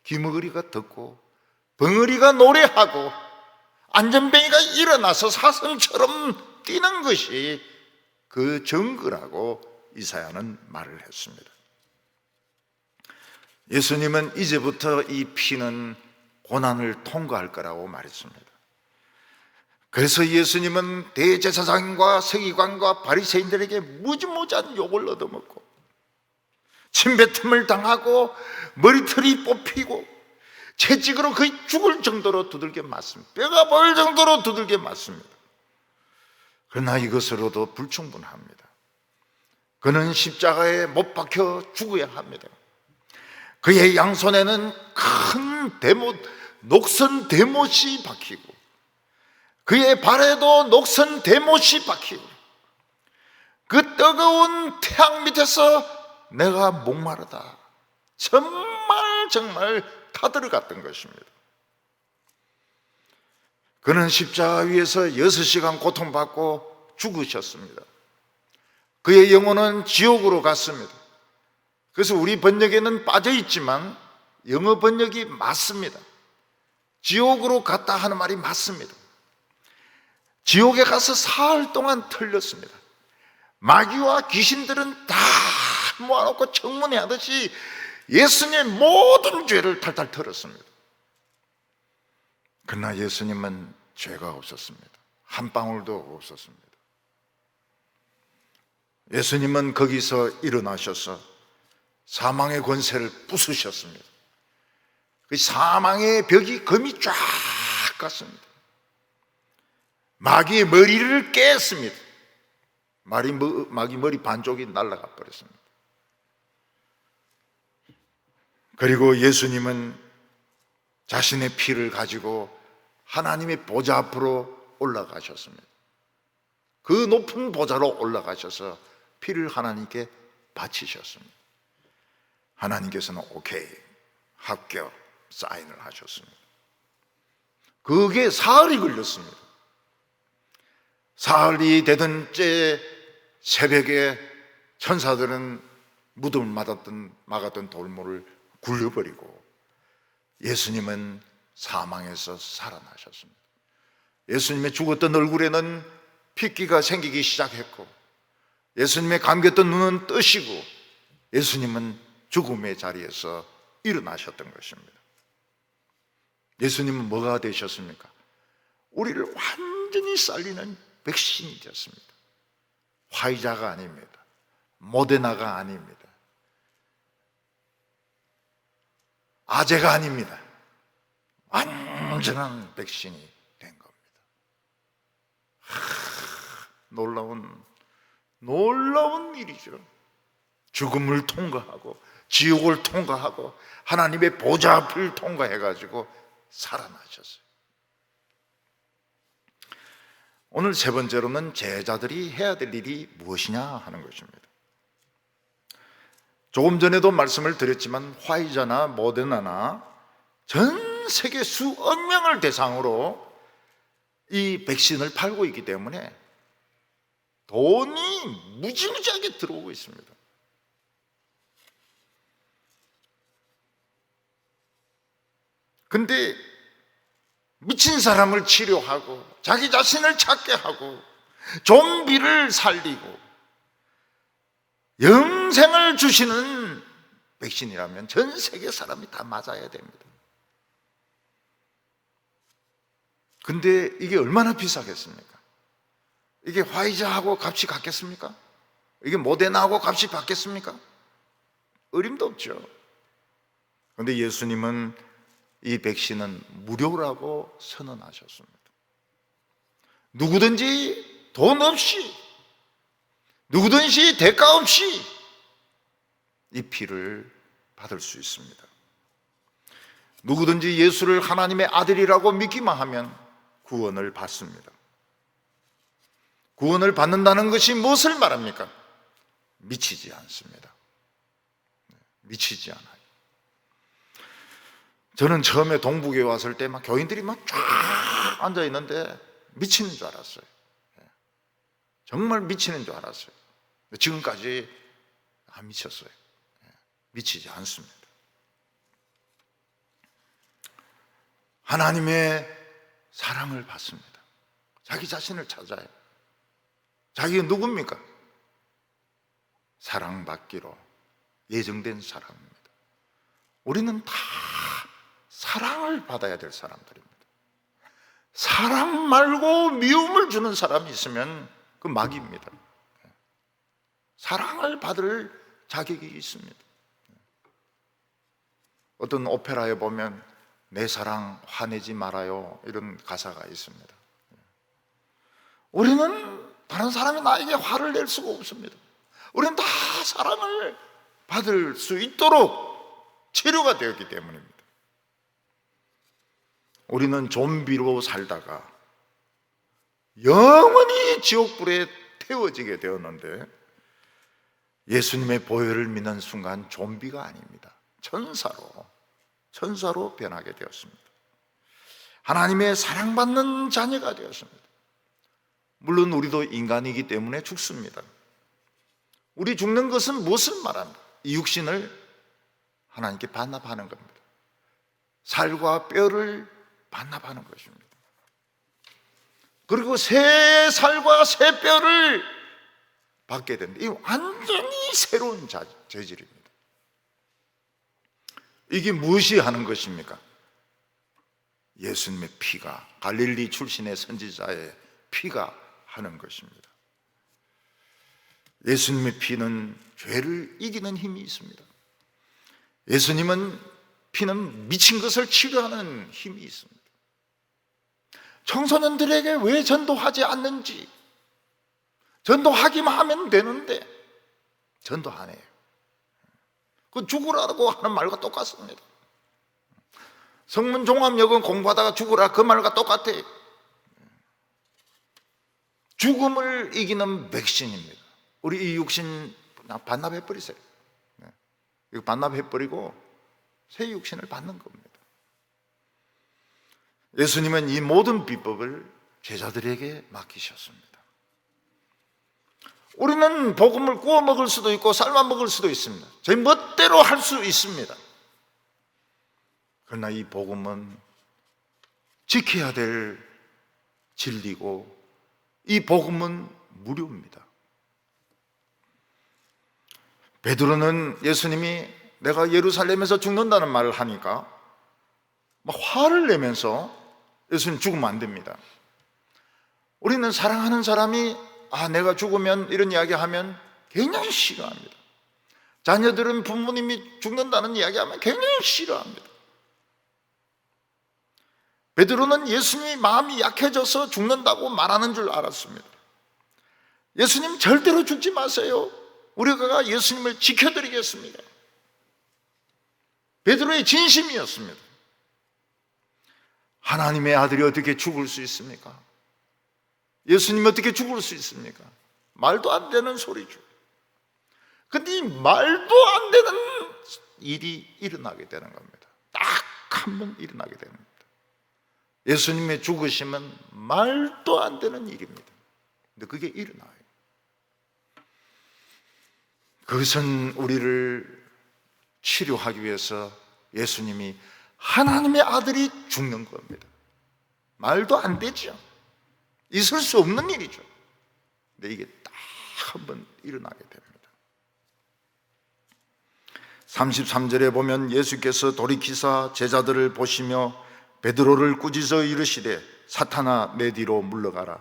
귀머거리가 듣고 벙어리가 노래하고 안전뱅이가 일어나서 사슴처럼 뛰는 것이 그 증거라고 이사야는 말을 했습니다. 예수님은 이제부터 이 피는 고난을 통과할 거라고 말했습니다. 그래서 예수님은 대제사장과 서기관과 바리새인들에게 무지무지한 욕을 얻어먹고 침뱉음을 당하고 머리털이 뽑히고 채찍으로 거의 죽을 정도로 두들겨 맞습니다. 뼈가 보일 정도로 두들겨 맞습니다. 그러나 이것으로도 불충분합니다. 그는 십자가에 못 박혀 죽어야 합니다. 그의 양손에는 큰 대못, 녹슨 대못이 박히고 그의 발에도 녹슨 대못이 박히고 그 뜨거운 태양 밑에서 내가 목마르다 정말 타들어갔던 것입니다. 그는 십자가 위에서 6시간 고통받고 죽으셨습니다. 그의 영혼은 지옥으로 갔습니다. 그래서 우리 번역에는 빠져있지만 영어 번역이 맞습니다. 지옥으로 갔다 하는 말이 맞습니다. 지옥에 가서 사흘 동안 털렸습니다. 마귀와 귀신들은 다 모아놓고 청문회 하듯이 예수님의 모든 죄를 탈탈 털었습니다. 그러나 예수님은 죄가 없었습니다. 한 방울도 없었습니다. 예수님은 거기서 일어나셔서 사망의 권세를 부수셨습니다. 그 사망의 벽이 금이 쫙 갔습니다. 마귀의 머리를 깼습니다. 마귀 머리 반쪽이 날아가 버렸습니다. 그리고 예수님은 자신의 피를 가지고 하나님의 보좌 앞으로 올라가셨습니다. 그 높은 보좌로 올라가셔서 피를 하나님께 바치셨습니다. 하나님께서는 오케이, 합격, 사인을 하셨습니다. 그게 사흘이 걸렸습니다. 사흘이 되던 째 새벽에 천사들은 무덤을 막았던 돌모를 굴려버리고 예수님은 사망에서 살아나셨습니다. 예수님의 죽었던 얼굴에는 핏기가 생기기 시작했고, 예수님의 감겼던 눈은 뜨시고, 예수님은 죽음의 자리에서 일어나셨던 것입니다. 예수님은 뭐가 되셨습니까? 우리를 완전히 살리는 백신이 되었습니다. 화이자가 아닙니다. 모데나가 아닙니다. 아재가 아닙니다. 완전한 백신이 된 겁니다. 놀라운 일이죠. 죽음을 통과하고 지옥을 통과하고 하나님의 보좌 앞을 통과해가지고 살아나셨어요. 오늘 세 번째로는 제자들이 해야 될 일이 무엇이냐 하는 것입니다. 조금 전에도 말씀을 드렸지만 화이자나 모데나나 전 세계 수억 명을 대상으로 이 백신을 팔고 있기 때문에 돈이 무지무지하게 들어오고 있습니다. 근데 미친 사람을 치료하고 자기 자신을 찾게 하고 좀비를 살리고 영생을 주시는 백신이라면 전 세계 사람이 다 맞아야 됩니다. 근데 이게 얼마나 비싸겠습니까? 이게 화이자하고 값이 같겠습니까? 이게 모데나하고 값이 같겠습니까? 어림도 없죠. 그런데 예수님은 이 백신은 무료라고 선언하셨습니다. 누구든지 돈 없이, 누구든지 대가 없이 이 피를 받을 수 있습니다. 누구든지 예수를 하나님의 아들이라고 믿기만 하면 구원을 받습니다. 구원을 받는다는 것이 무엇을 말합니까? 미치지 않습니다. 미치지 않아요. 저는 처음에 동북에 왔을 때 막 교인들이 막 쫙 앉아 있는데 미치는 줄 알았어요. 정말 미치는 줄 알았어요. 지금까지 안 미쳤어요. 미치지 않습니다. 하나님의 사랑을 받습니다. 자기 자신을 찾아요. 자기가 누굽니까? 사랑받기로 예정된 사람입니다. 우리는 다 사랑을 받아야 될 사람들입니다. 사랑 말고 미움을 주는 사람이 있으면 그 마귀입니다. 사랑을 받을 자격이 있습니다. 어떤 오페라에 보면 내 사랑 화내지 말아요 이런 가사가 있습니다. 우리는 다른 사람이 나에게 화를 낼 수가 없습니다. 우리는 다 사랑을 받을 수 있도록 치료가 되었기 때문입니다. 우리는 좀비로 살다가 영원히 지옥불에 태워지게 되었는데 예수님의 보혈을 믿는 순간 좀비가 아닙니다. 천사로 변하게 되었습니다. 하나님의 사랑받는 자녀가 되었습니다. 물론 우리도 인간이기 때문에 죽습니다. 우리 죽는 것은 무엇을 말합니까? 이 육신을 하나님께 반납하는 겁니다. 살과 뼈를 반납하는 것입니다. 그리고 새 살과 새 뼈를 받게 됩니다. 이 완전히 새로운 재질입니다. 이게 무엇이 하는 것입니까? 예수님의 피가, 갈릴리 출신의 선지자의 피가 하는 것입니다. 예수님의 피는 죄를 이기는 힘이 있습니다. 예수님은 피는 미친 것을 치료하는 힘이 있습니다. 청소년들에게 왜 전도하지 않는지, 전도하기만 하면 되는데 전도 안 해요. 그 죽으라고 하는 말과 똑같습니다. 성문종합역은 공부하다가 죽으라 그 말과 똑같아요. 죽음을 이기는 백신입니다. 우리 이 육신 반납해버리세요. 이거 반납해버리고 새 육신을 받는 겁니다. 예수님은 이 모든 비법을 제자들에게 맡기셨습니다. 우리는 복음을 구워 먹을 수도 있고 삶아 먹을 수도 있습니다. 저희 멋대로 할 수 있습니다. 그러나 이 복음은 지켜야 될 진리고 이 복음은 무료입니다. 베드로는 예수님이 내가 예루살렘에서 죽는다는 말을 하니까 막 화를 내면서 예수님 죽으면 안 됩니다. 우리는 사랑하는 사람이 내가 죽으면 이런 이야기하면 굉장히 싫어합니다. 자녀들은 부모님이 죽는다는 이야기하면 굉장히 싫어합니다. 베드로는 예수님이 마음이 약해져서 죽는다고 말하는 줄 알았습니다. 예수님 절대로 죽지 마세요. 우리가 예수님을 지켜드리겠습니다. 베드로의 진심이었습니다. 하나님의 아들이 어떻게 죽을 수 있습니까? 예수님이 어떻게 죽을 수 있습니까? 말도 안 되는 소리죠. 근데 이 말도 안 되는 일이 일어나게 되는 겁니다. 딱 한 번 일어나게 되는 겁니다. 예수님의 죽으심은 말도 안 되는 일입니다. 근데 그게 일어나요. 그것은 우리를 치료하기 위해서 예수님이 하나님의 아들이 죽는 겁니다. 말도 안 되죠. 있을 수 없는 일이죠. 근데 이게 딱 한 번 일어나게 됩니다. 33절에 보면 예수께서 돌이키사 제자들을 보시며 베드로를 꾸짖어 이르시되 사탄아 내 뒤로 물러가라.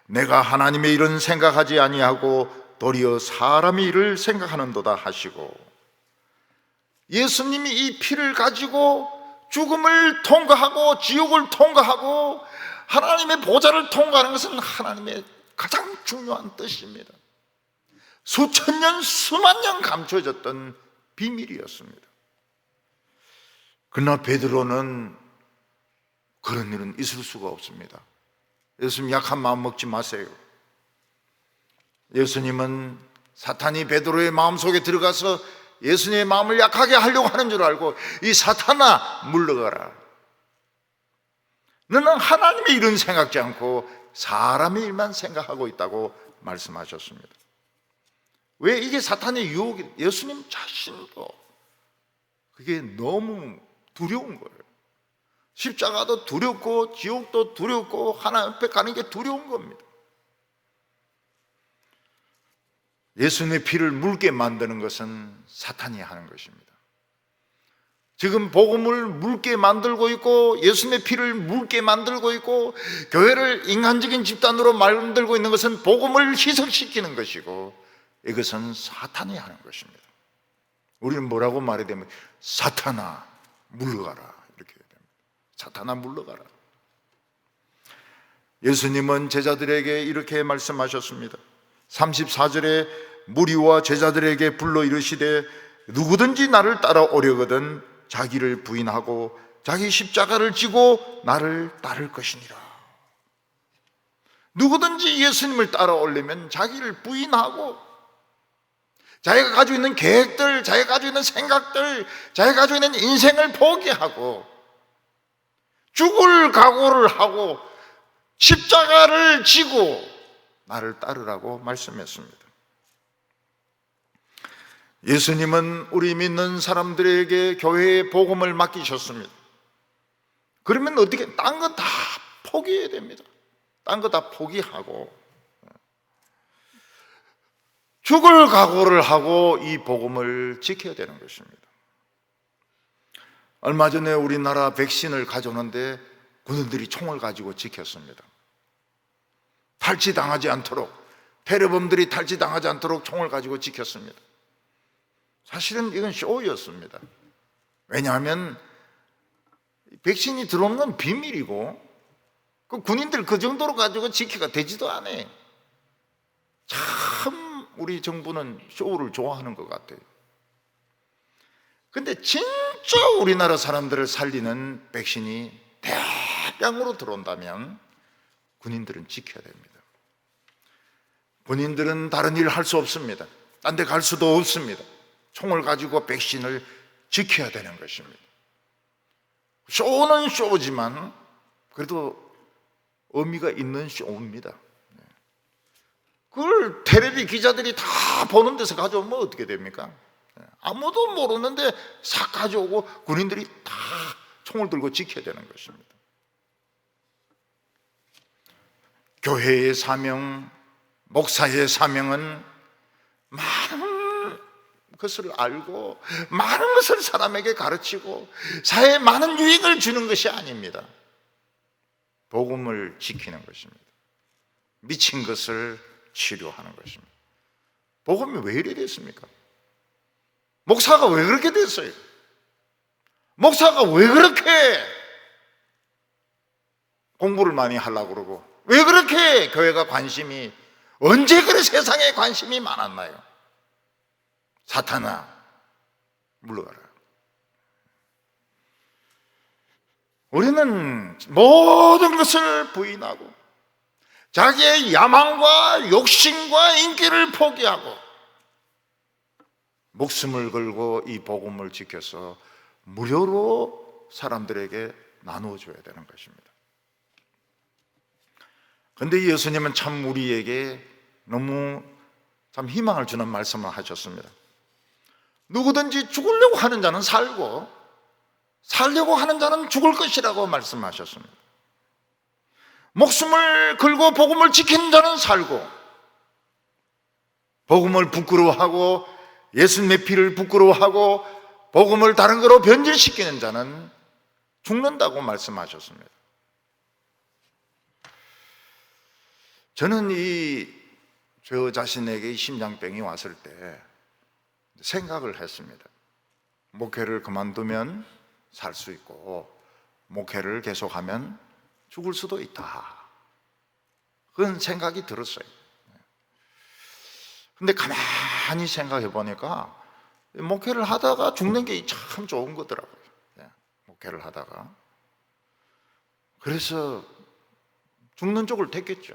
내가 하나님의 일은 생각하지 아니하고 도리어 사람의 일을 생각하는도다 하시고, 예수님이 이 피를 가지고 죽음을 통과하고 지옥을 통과하고 하나님의 보좌를 통과하는 것은 하나님의 가장 중요한 뜻입니다. 수천 년 수만 년 감춰졌던 비밀이었습니다. 그러나 베드로는 그런 일은 있을 수가 없습니다. 예수님 약한 마음 먹지 마세요. 예수님은 사탄이 베드로의 마음속에 들어가서 예수님의 마음을 약하게 하려고 하는 줄 알고 이 사탄아 물러가라. 너는 하나님의 일은 생각지 않고 사람의 일만 생각하고 있다고 말씀하셨습니다. 왜 이게 사탄의 유혹이? 예수님 자신도 그게 너무 두려운 거예요. 십자가도 두렵고 지옥도 두렵고 하나님 앞에 가는 게 두려운 겁니다. 예수님의 피를 묽게 만드는 것은 사탄이 하는 것입니다. 지금 복음을 묽게 만들고 있고 예수님의 피를 묽게 만들고 있고 교회를 인간적인 집단으로 만들고 있는 것은 복음을 희석시키는 것이고 이것은 사탄이 하는 것입니다. 우리는 뭐라고 말해야 되면 사탄아 물러가라 이렇게 해야 됩니다. 사탄아 물러가라. 예수님은 제자들에게 이렇게 말씀하셨습니다. 34절에 무리와 제자들에게 불러 이르시되 누구든지 나를 따라오려거든 자기를 부인하고 자기 십자가를 지고 나를 따를 것이니라. 누구든지 예수님을 따라오려면 자기를 부인하고 자기가 가지고 있는 계획들, 자기가 가지고 있는 생각들, 자기가 가지고 있는 인생을 포기하고 죽을 각오를 하고 십자가를 지고 나를 따르라고 말씀했습니다. 예수님은 우리 믿는 사람들에게 교회의 복음을 맡기셨습니다. 그러면 어떻게 딴 거 다 포기해야 됩니다. 딴 거 다 포기하고 죽을 각오를 하고 이 복음을 지켜야 되는 것입니다. 얼마 전에 우리나라 백신을 가져오는데 군인들이 총을 가지고 지켰습니다. 탈취당하지 않도록, 테러범들이 탈취당하지 않도록 총을 가지고 지켰습니다. 사실은 이건 쇼였습니다. 왜냐하면 백신이 들어오는 건 비밀이고 그 군인들 그 정도로 가지고 지키가 되지도 않아요. 참 우리 정부는 쇼를 좋아하는 것 같아요. 근데 진짜 우리나라 사람들을 살리는 백신이 대량으로 들어온다면 군인들은 지켜야 됩니다. 군인들은 다른 일을 할 수 없습니다. 딴 데 갈 수도 없습니다. 총을 가지고 백신을 지켜야 되는 것입니다. 쇼는 쇼지만 그래도 의미가 있는 쇼입니다. 그걸 텔레비 기자들이 다 보는 데서 가져오면 어떻게 됩니까? 아무도 모르는데 싹 가져오고 군인들이 다 총을 들고 지켜야 되는 것입니다. 교회의 사명, 목사의 사명은 많은 것을 알고 많은 것을 사람에게 가르치고 사회에 많은 유익을 주는 것이 아닙니다. 복음을 지키는 것입니다. 미친 것을 치료하는 것입니다. 복음이 왜 이래 됐습니까? 목사가 왜 그렇게 됐어요? 목사가 왜 그렇게 공부를 많이 하려고 그러고 왜 그렇게 교회가 관심이 언제 그래 세상에 관심이 많았나요? 사탄아 물러가라. 우리는 모든 것을 부인하고 자기의 야망과 욕심과 인기를 포기하고 목숨을 걸고 이 복음을 지켜서 무료로 사람들에게 나누어줘야 되는 것입니다. 그런데 예수님은 참 우리에게 너무 참 희망을 주는 말씀을 하셨습니다. 누구든지 죽으려고 하는 자는 살고 살려고 하는 자는 죽을 것이라고 말씀하셨습니다. 목숨을 걸고 복음을 지키는 자는 살고 복음을 부끄러워하고 예수님의 피를 부끄러워하고 복음을 다른 거로 변질시키는 자는 죽는다고 말씀하셨습니다. 저는 저 자신에게 심장병이 왔을 때 생각을 했습니다. 목회를 그만두면 살 수 있고 목회를 계속하면 죽을 수도 있다. 그런 생각이 들었어요. 근데 가만히 생각해 보니까 목회를 하다가 죽는 게 참 좋은 거더라고요. 목회를 하다가. 그래서 죽는 쪽을 택했죠.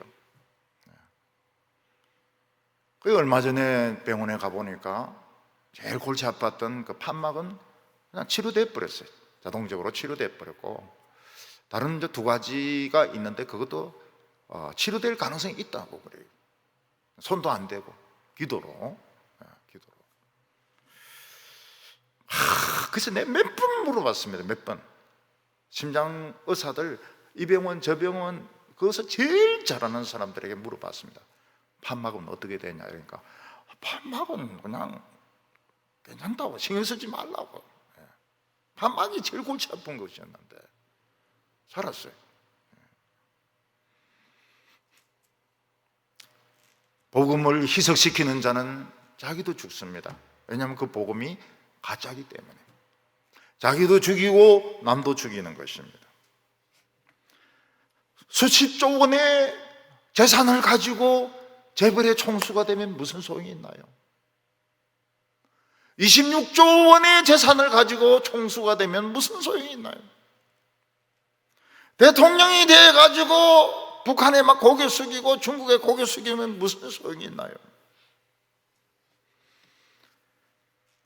얼마 전에 병원에 가보니까 제일 골치 아팠던 그 판막은 그냥 치료돼 버렸어요. 자동적으로 치료돼 버렸고 다른 이제 2가지가 있는데 그것도 치료될 가능성이 있다고 그래요. 손도 안 대고 기도로. 그래서 내가 몇 번 물어봤습니다. 몇 번. 심장 의사들 이 병원 저 병원 그것을 제일 잘하는 사람들에게 물어봤습니다. 판막은 어떻게 되냐 그러니까 판막은 그냥 괜찮다고 신경 쓰지 말라고. 판막이 제일 골치 아픈 것이었는데 살았어요. 복음을 희석시키는 자는 자기도 죽습니다. 왜냐하면 그 복음이 가짜이기 때문에 자기도 죽이고 남도 죽이는 것입니다. 수십조 원의 재산을 가지고 재벌의 총수가 되면 무슨 소용이 있나요? 26조 원의 재산을 가지고 총수가 되면 무슨 소용이 있나요? 대통령이 돼가지고 북한에 막 고개 숙이고 중국에 고개 숙이면 무슨 소용이 있나요?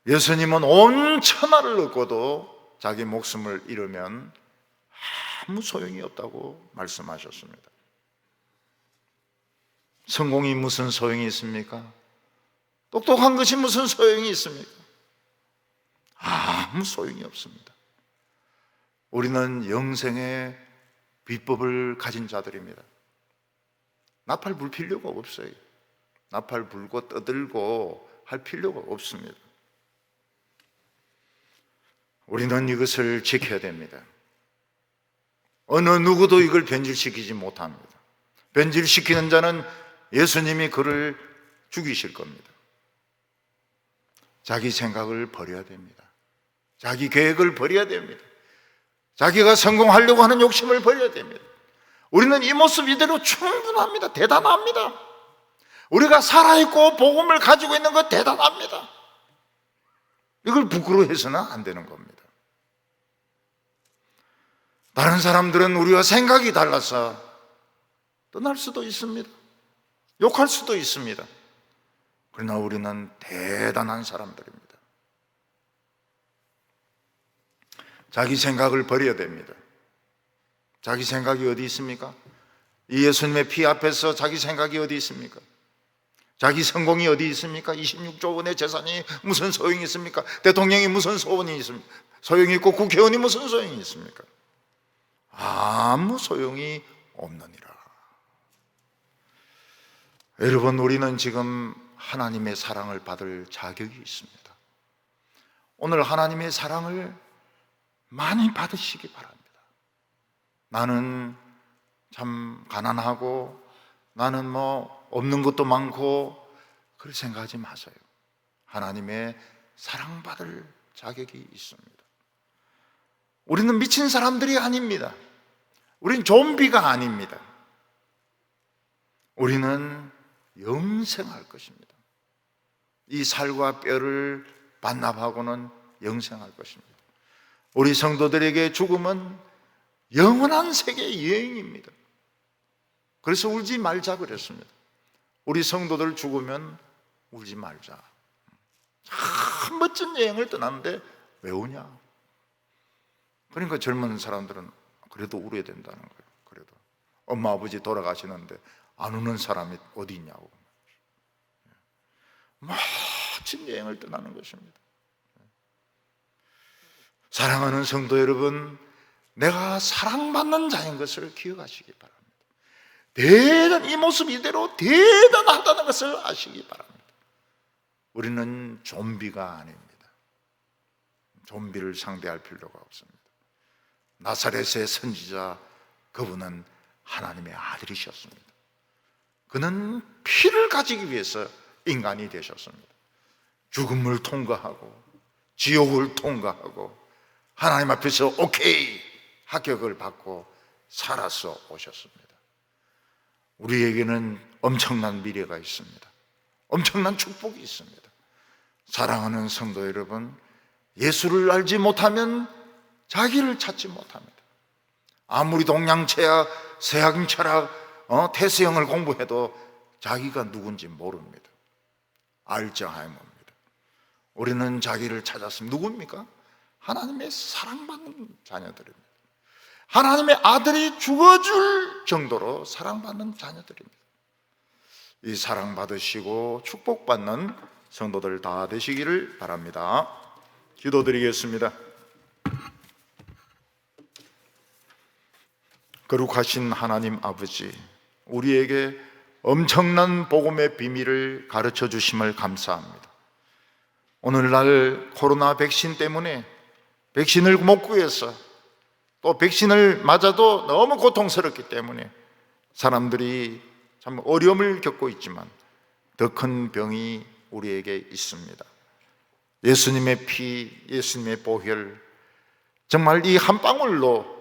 예수님은 온 천하를 얻고도 자기 목숨을 잃으면 아무 소용이 없다고 말씀하셨습니다. 성공이 무슨 소용이 있습니까? 똑똑한 것이 무슨 소용이 있습니까? 아무 소용이 없습니다. 우리는 영생의 비법을 가진 자들입니다. 나팔 불 필요가 없어요. 나팔 불고 떠들고 할 필요가 없습니다. 우리는 이것을 지켜야 됩니다. 어느 누구도 이걸 변질시키지 못합니다. 변질시키는 자는 예수님이 그를 죽이실 겁니다. 자기 생각을 버려야 됩니다. 자기 계획을 버려야 됩니다. 자기가 성공하려고 하는 욕심을 버려야 됩니다. 우리는 이 모습 이대로 충분합니다. 대단합니다. 우리가 살아있고 복음을 가지고 있는 것 대단합니다. 이걸 부끄러워해서는 안 되는 겁니다. 다른 사람들은 우리와 생각이 달라서 떠날 수도 있습니다. 욕할 수도 있습니다. 그러나 우리는 대단한 사람들입니다. 자기 생각을 버려야 됩니다. 자기 생각이 어디 있습니까? 이 예수님의 피 앞에서 자기 생각이 어디 있습니까? 자기 성공이 어디 있습니까? 26조 원의 재산이 무슨 소용이 있습니까? 대통령이 무슨 소원이 있습니까? 소용이 있고 국회의원이 무슨 소용이 있습니까? 아무 소용이 없느니라. 여러분, 우리는 지금 하나님의 사랑을 받을 자격이 있습니다. 오늘 하나님의 사랑을 많이 받으시기 바랍니다. 나는 참 가난하고 나는 없는 것도 많고 그렇게 생각하지 마세요. 하나님의 사랑받을 자격이 있습니다. 우리는 미친 사람들이 아닙니다. 우린 좀비가 아닙니다. 우리는 영생할 것입니다. 이 살과 뼈를 반납하고는 영생할 것입니다. 우리 성도들에게 죽음은 영원한 세계 여행입니다. 그래서 울지 말자 그랬습니다. 우리 성도들 죽으면 울지 말자. 참 멋진 여행을 떠났는데 왜 우냐? 그러니까 젊은 사람들은 그래도 울어야 된다는 거예요. 그래도 엄마 아버지 돌아가시는데 안 우는 사람이 어디 있냐고. 멋진 여행을 떠나는 것입니다. 사랑하는 성도 여러분, 내가 사랑받는 자인 것을 기억하시기 바랍니다. 이 모습 이대로 대단하다는 것을 아시기 바랍니다. 우리는 좀비가 아닙니다. 좀비를 상대할 필요가 없습니다. 나사렛의 선지자, 그분은 하나님의 아들이셨습니다. 그는 피를 가지기 위해서 인간이 되셨습니다. 죽음을 통과하고 지옥을 통과하고 하나님 앞에서 오케이 합격을 받고 살아서 오셨습니다. 우리에게는 엄청난 미래가 있습니다. 엄청난 축복이 있습니다. 사랑하는 성도 여러분, 예수를 알지 못하면 자기를 찾지 못합니다. 아무리 동양철학, 서양철학, 태세형을 공부해도 자기가 누군지 모릅니다. 알츠하이머입니다. 우리는 자기를 찾았으면 누굽니까? 하나님의 사랑받는 자녀들입니다. 하나님의 아들이 죽어줄 정도로 사랑받는 자녀들입니다. 이 사랑받으시고 축복받는 성도들 다 되시기를 바랍니다. 기도드리겠습니다. 거룩하신 하나님 아버지, 우리에게 엄청난 복음의 비밀을 가르쳐 주심을 감사합니다. 오늘날 코로나 백신 때문에 백신을 못 구해서 또 백신을 맞아도 너무 고통스럽기 때문에 사람들이 참 어려움을 겪고 있지만 더 큰 병이 우리에게 있습니다. 예수님의 피, 예수님의 보혈, 정말 이 한 방울로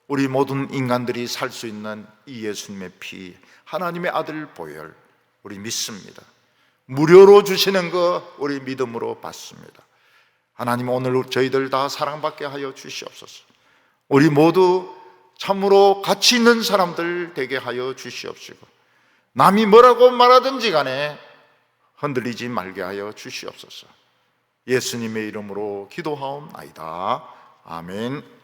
우리 모든 인간들이 살 수 있는 이 예수님의 피, 하나님의 아들 보혈, 우리 믿습니다. 무료로 주시는 거 우리 믿음으로 받습니다. 하나님, 오늘 저희들 다 사랑받게 하여 주시옵소서. 우리 모두 참으로 가치 있는 사람들 되게 하여 주시옵시고, 남이 뭐라고 말하든지 간에 흔들리지 말게 하여 주시옵소서. 예수님의 이름으로 기도하옵나이다. 아멘.